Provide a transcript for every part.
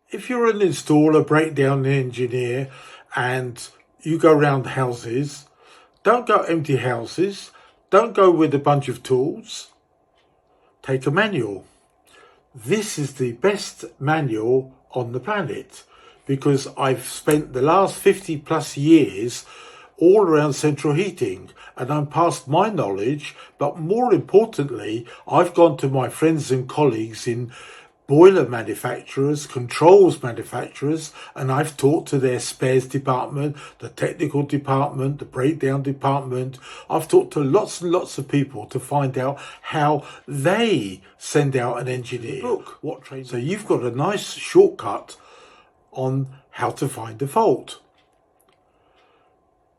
if you're an installer, breakdown engineer, and you go around houses, don't go empty houses. Don't go with a bunch of tools. Take a manual. This is the best manual on the planet because I've spent the last 50 plus years all around central heating and I'm past my knowledge, but more importantly, I've gone to my friends and colleagues in boiler manufacturers, controls manufacturers, and I've talked to their spares department, the technical department, the breakdown department. I've talked to lots and lots of people to find out how they send out an engineer. Look, so you've got a nice shortcut on how to find a fault.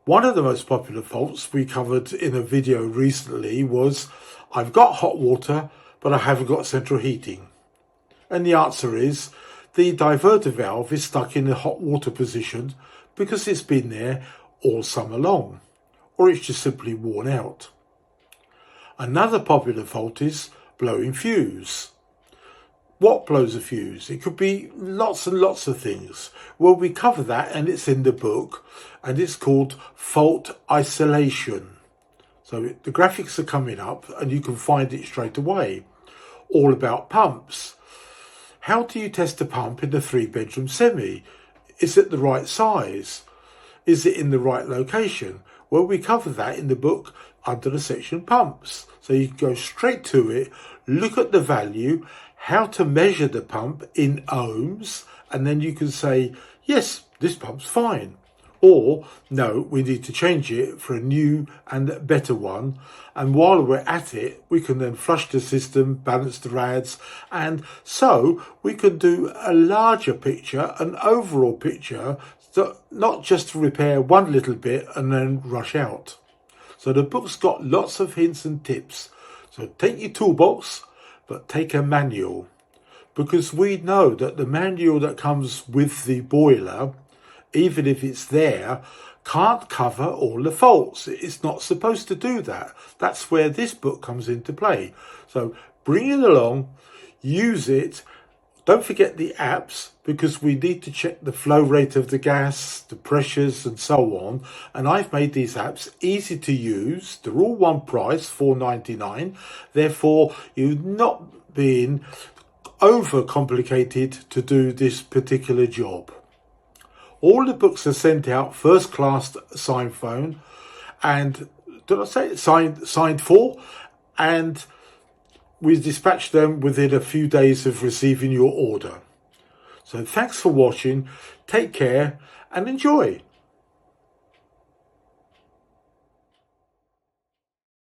One of the most popular faults we covered in a video recently was, I've got hot water, but I haven't got central heating. And the answer is, the diverter valve is stuck in the hot water position because it's been there all summer long, or it's just simply worn out. Another popular fault is blowing fuse. What blows a fuse? It could be lots and lots of things. Well, we cover that and it's in the book and it's called fault isolation. So the graphics are coming up and you can find it straight away. All about pumps. How do you test a pump in a 3-bedroom semi? Is it the right size? Is it in the right location? Well, we cover that in the book under the section pumps. So you can go straight to it, look at the value, how to measure the pump in ohms, and then you can say, yes, this pump's fine. Or, no, we need to change it for a new and better one. And while we're at it, we can then flush the system, balance the rads. And so we can do a larger picture, an overall picture, so not just to repair one little bit and then rush out. So the book's got lots of hints and tips. So take your toolbox, but take a manual. Because we know that the manual that comes with the boiler, even if it's there, can't cover all the faults. It's not supposed to do that. That's where this book comes into play. So bring it along, use it. Don't forget the apps, because we need to check the flow rate of the gas, the pressures and so on. And I've made these apps easy to use. They're all one price, $4.99. Therefore, you've not been overcomplicated to do this particular job. All the books are sent out first class signed phone, and did I say it? Signed for, and we dispatch them within a few days of receiving your order. So thanks for watching, take care and enjoy.